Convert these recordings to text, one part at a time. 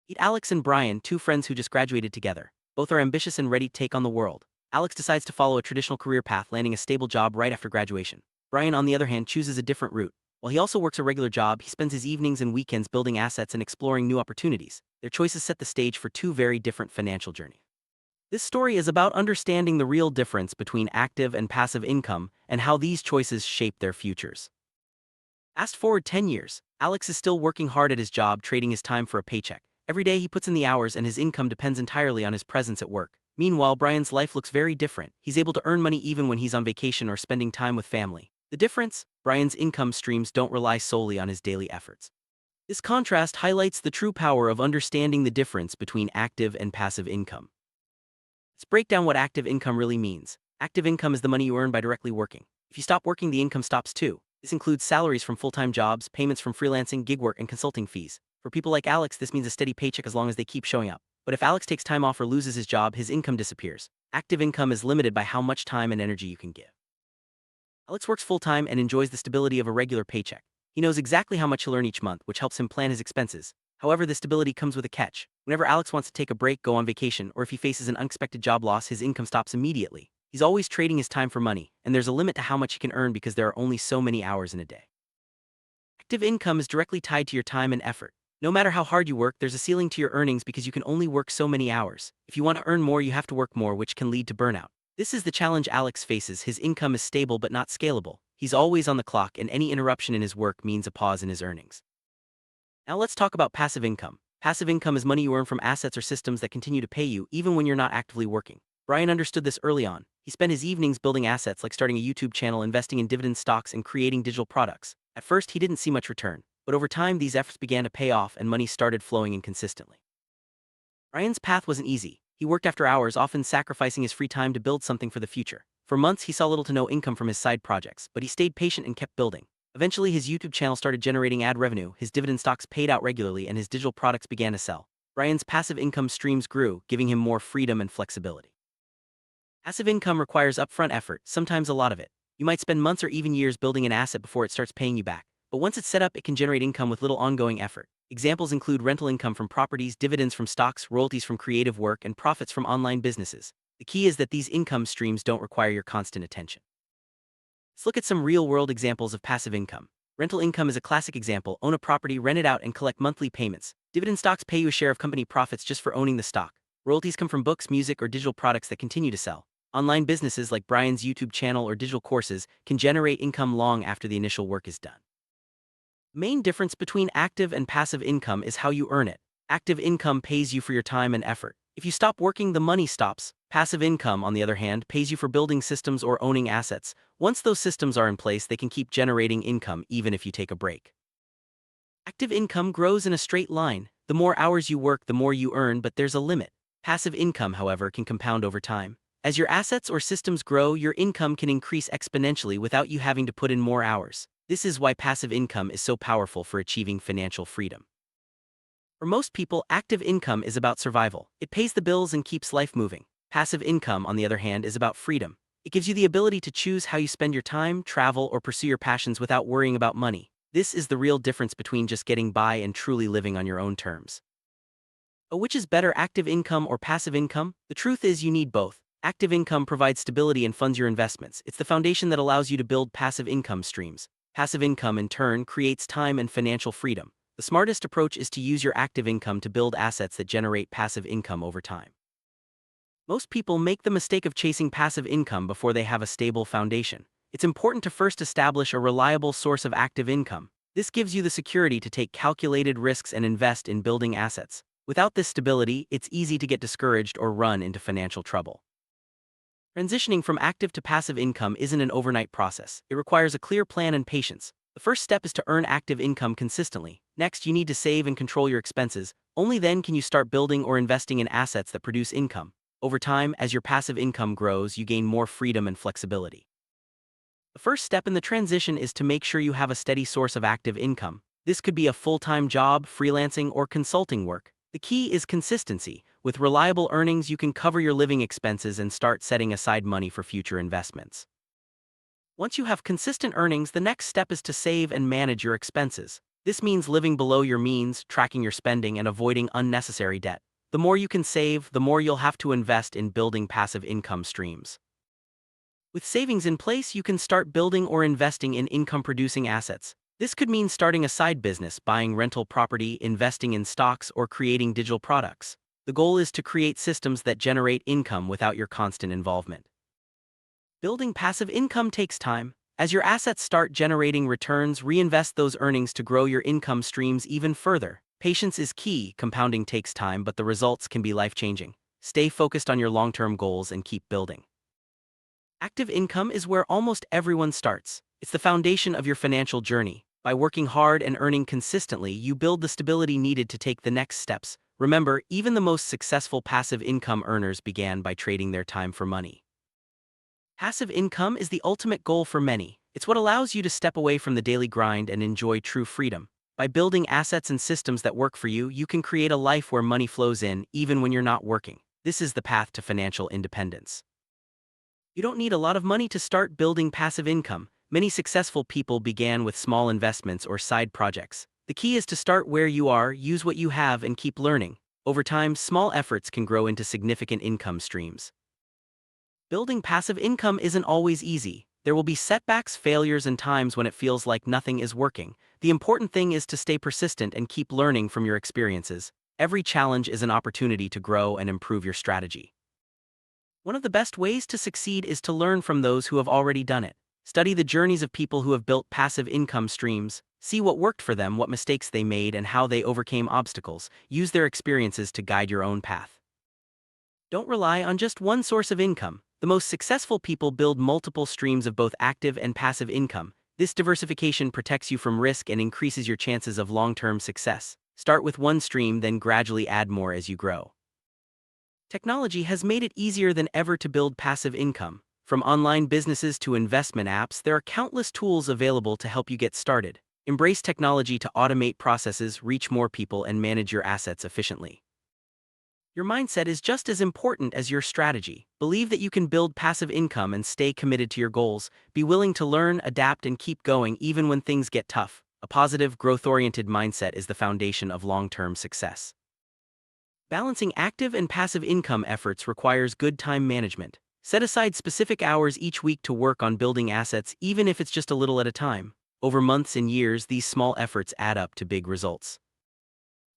Meet Alex and Brian, two friends who just graduated together. Both are ambitious and ready to take on the world. Alex decides to follow a traditional career path, landing a stable job right after graduation. Brian, on the other hand, chooses a different route. While he also works a regular job, he spends his evenings and weekends building assets and exploring new opportunities. Their choices set the stage for two very different financial journeys. This story is about understanding the real difference between active and passive income and how these choices shape their futures. Fast forward 10 years, Alex is still working hard at his job, trading his time for a paycheck. Every day he puts in the hours and his income depends entirely on his presence at work. Meanwhile, Brian's life looks very different. He's able to earn money even when he's on vacation or spending time with family. The difference? Brian's income streams don't rely solely on his daily efforts. This contrast highlights the true power of understanding the difference between active and passive income. Let's break down what active income really means. Active income is the money you earn by directly working. If you stop working, the income stops too. This includes salaries from full-time jobs, payments from freelancing, gig work, and consulting fees. For people like Alex, this means a steady paycheck as long as they keep showing up. But if Alex takes time off or loses his job, his income disappears. Active income is limited by how much time and energy you can give. Alex works full-time and enjoys the stability of a regular paycheck. He knows exactly how much he'll earn each month, which helps him plan his expenses. However, the stability comes with a catch. Whenever Alex wants to take a break, go on vacation, or if he faces an unexpected job loss, his income stops immediately. He's always trading his time for money, and there's a limit to how much he can earn because there are only so many hours in a day. Active income is directly tied to your time and effort. No matter how hard you work, there's a ceiling to your earnings because you can only work so many hours. If you want to earn more, you have to work more, which can lead to burnout. This is the challenge Alex faces. His income is stable but not scalable. He's always on the clock, and any interruption in his work means a pause in his earnings. Now let's talk about passive income. Passive income is money you earn from assets or systems that continue to pay you even when you're not actively working. Brian understood this early on. He spent his evenings building assets like starting a YouTube channel, investing in dividend stocks, and creating digital products. At first, he didn't see much return, but over time, these efforts began to pay off and money started flowing in consistently. Brian's path wasn't easy. He worked after hours, often sacrificing his free time to build something for the future. For months, he saw little to no income from his side projects, but he stayed patient and kept building. Eventually, his YouTube channel started generating ad revenue, his dividend stocks paid out regularly, and his digital products began to sell. Brian's passive income streams grew, giving him more freedom and flexibility. Passive income requires upfront effort, sometimes a lot of it. You might spend months or even years building an asset before it starts paying you back. But once it's set up, it can generate income with little ongoing effort. Examples include rental income from properties, dividends from stocks, royalties from creative work, and profits from online businesses. The key is that these income streams don't require your constant attention. Let's look at some real-world examples of passive income. Rental income is a classic example. Own a property, rent it out, and collect monthly payments. Dividend stocks pay you a share of company profits just for owning the stock. Royalties come from books, music, or digital products that continue to sell. Online businesses like Brian's YouTube channel or digital courses can generate income long after the initial work is done. The main difference between active and passive income is how you earn it. Active income pays you for your time and effort. If you stop working, the money stops. Passive income, on the other hand, pays you for building systems or owning assets. Once those systems are in place, they can keep generating income even if you take a break. Active income grows in a straight line. The more hours you work, the more you earn, but there's a limit. Passive income, however, can compound over time. As your assets or systems grow, your income can increase exponentially without you having to put in more hours. This is why passive income is so powerful for achieving financial freedom. For most people, active income is about survival. It pays the bills and keeps life moving. Passive income, on the other hand, is about freedom. It gives you the ability to choose how you spend your time, travel, or pursue your passions without worrying about money. This is the real difference between just getting by and truly living on your own terms. But which is better, active income or passive income? The truth is you need both. Active income provides stability and funds your investments. It's the foundation that allows you to build passive income streams. Passive income, in turn, creates time and financial freedom. The smartest approach is to use your active income to build assets that generate passive income over time. Most people make the mistake of chasing passive income before they have a stable foundation. It's important to first establish a reliable source of active income. This gives you the security to take calculated risks and invest in building assets. Without this stability, it's easy to get discouraged or run into financial trouble. Transitioning from active to passive income isn't an overnight process. It requires a clear plan and patience. The first step is to earn active income consistently. Next, you need to save and control your expenses. Only then can you start building or investing in assets that produce income. Over time, as your passive income grows, you gain more freedom and flexibility. The first step in the transition is to make sure you have a steady source of active income. This could be a full-time job, freelancing, or consulting work. The key is consistency. With reliable earnings, you can cover your living expenses and start setting aside money for future investments. Once you have consistent earnings, the next step is to save and manage your expenses. This means living below your means, tracking your spending, and avoiding unnecessary debt. The more you can save, the more you'll have to invest in building passive income streams. With savings in place, you can start building or investing in income-producing assets. This could mean starting a side business, buying rental property, investing in stocks, or creating digital products. The goal is to create systems that generate income without your constant involvement. Building passive income takes time. As your assets start generating returns, reinvest those earnings to grow your income streams even further. Patience is key. Compounding takes time, but the results can be life-changing. Stay focused on your long-term goals and keep building. Active income is where almost everyone starts. It's the foundation of your financial journey. By working hard and earning consistently, you build the stability needed to take the next steps. Remember, even the most successful passive income earners began by trading their time for money. Passive income is the ultimate goal for many. It's what allows you to step away from the daily grind and enjoy true freedom. By building assets and systems that work for you, you can create a life where money flows in, even when you're not working. This is the path to financial independence. You don't need a lot of money to start building passive income. Many successful people began with small investments or side projects. The key is to start where you are, use what you have, and keep learning. Over time, small efforts can grow into significant income streams. Building passive income isn't always easy. There will be setbacks, failures, and times when it feels like nothing is working. The important thing is to stay persistent and keep learning from your experiences. Every challenge is an opportunity to grow and improve your strategy. One of the best ways to succeed is to learn from those who have already done it. Study the journeys of people who have built passive income streams. See what worked for them, what mistakes they made, and how they overcame obstacles. Use their experiences to guide your own path. Don't rely on just one source of income. The most successful people build multiple streams of both active and passive income. This diversification protects you from risk and increases your chances of long-term success. Start with one stream, then gradually add more as you grow. Technology has made it easier than ever to build passive income. From online businesses to investment apps, there are countless tools available to help you get started. Embrace technology to automate processes, reach more people, and manage your assets efficiently. Your mindset is just as important as your strategy. Believe that you can build passive income and stay committed to your goals. Be willing to learn, adapt, and keep going even when things get tough. A positive, growth-oriented mindset is the foundation of long-term success. Balancing active and passive income efforts requires good time management. Set aside specific hours each week to work on building assets, even if it's just a little at a time. Over months and years, these small efforts add up to big results.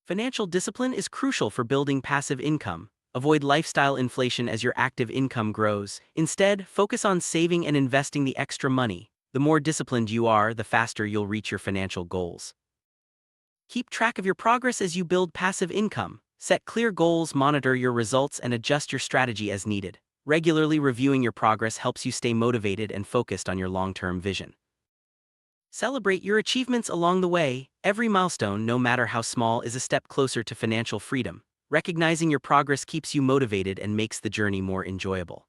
Financial discipline is crucial for building passive income. Avoid lifestyle inflation as your active income grows. Instead, focus on saving and investing the extra money. The more disciplined you are, the faster you'll reach your financial goals. Keep track of your progress as you build passive income. Set clear goals, monitor your results, and adjust your strategy as needed. Regularly reviewing your progress helps you stay motivated and focused on your long-term vision. Celebrate your achievements along the way. Every milestone, no matter how small, is a step closer to financial freedom. Recognizing your progress keeps you motivated and makes the journey more enjoyable.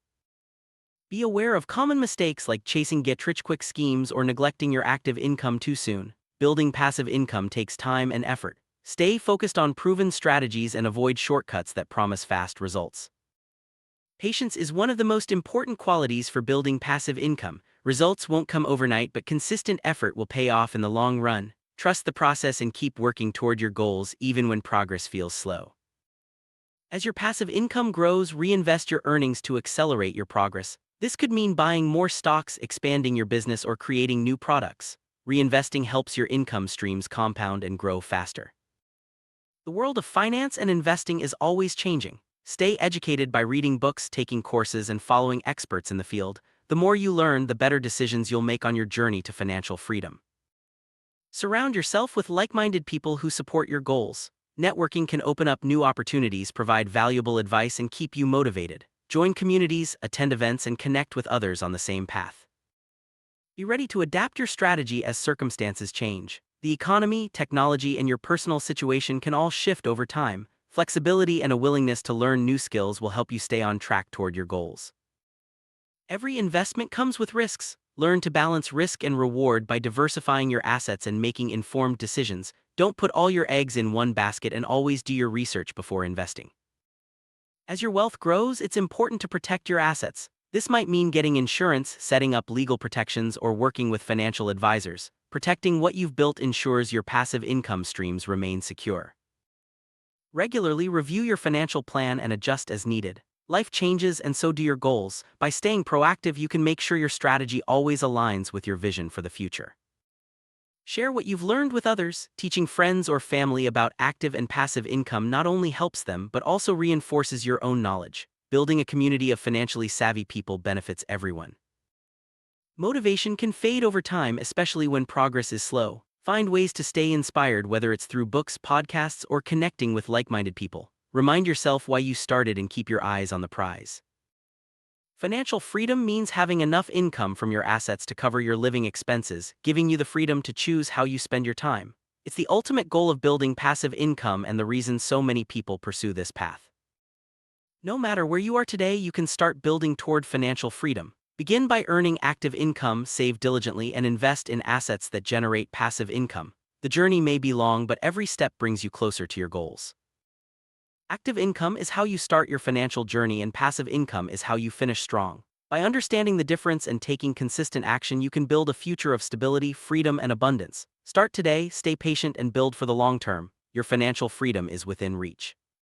Be aware of common mistakes like chasing get-rich-quick schemes or neglecting your active income too soon. Building passive income takes time and effort. Stay focused on proven strategies and avoid shortcuts that promise fast results. Patience is one of the most important qualities for building passive income. Results won't come overnight, but consistent effort will pay off in the long run. Trust the process and keep working toward your goals even when progress feels slow. As your passive income grows, reinvest your earnings to accelerate your progress. This could mean buying more stocks, expanding your business, or creating new products. Reinvesting helps your income streams compound and grow faster. The world of finance and investing is always changing. Stay educated by reading books, taking courses, and following experts in the field. The more you learn, the better decisions you'll make on your journey to financial freedom. Surround yourself with like-minded people who support your goals. Networking can open up new opportunities, provide valuable advice, and keep you motivated. Join communities, attend events, and connect with others on the same path. Be ready to adapt your strategy as circumstances change. The economy, technology, and your personal situation can all shift over time. Flexibility and a willingness to learn new skills will help you stay on track toward your goals. Every investment comes with risks. Learn to balance risk and reward by diversifying your assets and making informed decisions. Don't put all your eggs in one basket and always do your research before investing. As your wealth grows, it's important to protect your assets. This might mean getting insurance, setting up legal protections, or working with financial advisors. Protecting what you've built ensures your passive income streams remain secure. Regularly review your financial plan and adjust as needed. Life changes and so do your goals. By staying proactive, you can make sure your strategy always aligns with your vision for the future. Share what you've learned with others. Teaching friends or family about active and passive income not only helps them but also reinforces your own knowledge. Building a community of financially savvy people benefits everyone. Motivation can fade over time, especially when progress is slow. Find ways to stay inspired, whether it's through books, podcasts, or connecting with like-minded people. Remind yourself why you started and keep your eyes on the prize. Financial freedom means having enough income from your assets to cover your living expenses, giving you the freedom to choose how you spend your time. It's the ultimate goal of building passive income and the reason so many people pursue this path. No matter where you are today, you can start building toward financial freedom. Begin by earning active income, save diligently, and invest in assets that generate passive income. The journey may be long, but every step brings you closer to your goals. Active income is how you start your financial journey, and passive income is how you finish strong. By understanding the difference and taking consistent action, you can build a future of stability, freedom, and abundance. Start today, stay patient, and build for the long term. Your financial freedom is within reach.